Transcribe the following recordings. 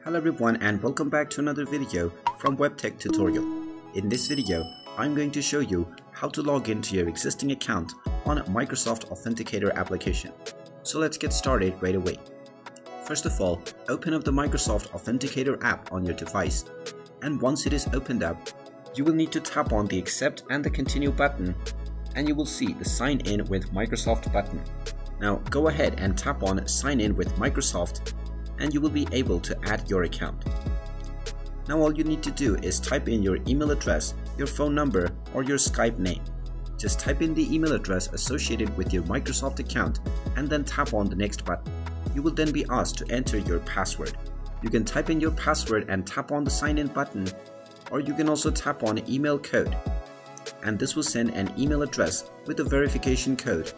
Hello everyone and welcome back to another video from Webtech Tutorial. In this video, I'm going to show you how to log into your existing account on Microsoft Authenticator application. So let's get started right away. First of all, open up the Microsoft Authenticator app on your device, and once it is opened up, you will need to tap on the Accept and the Continue button, and you will see the Sign In with Microsoft button. Now go ahead and tap on Sign In with Microsoft, and you will be able to add your account. Now all you need to do is type in your email address, your phone number, or your Skype name. Just type in the email address associated with your Microsoft account and then tap on the next button. You will then be asked to enter your password. You can type in your password and tap on the sign in button, or you can also tap on email code, and this will send an email address with a verification code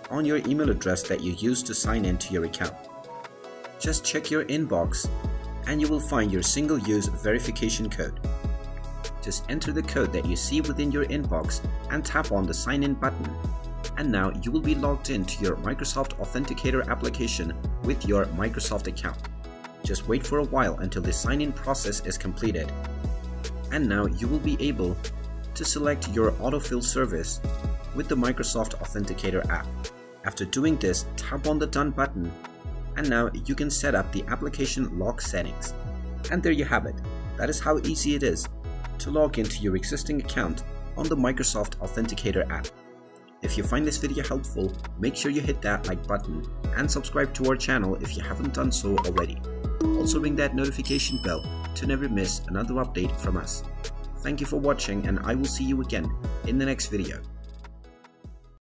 on your email address that you used to sign in to your account. Just check your inbox and you will find your single-use verification code. Just enter the code that you see within your inbox and tap on the sign in button, and now you will be logged into your Microsoft Authenticator application with your Microsoft account. Just wait for a while until the sign-in process is completed, and now you will be able to select your autofill service with the Microsoft Authenticator app. After doing this, tap on the Done button, and now you can set up the application lock settings. And there you have it. That is how easy it is to log into your existing account on the Microsoft Authenticator app. If you find this video helpful, make sure you hit that like button and subscribe to our channel if you haven't done so already. Also ring that notification bell to never miss another update from us. Thank you for watching, and I will see you again in the next video.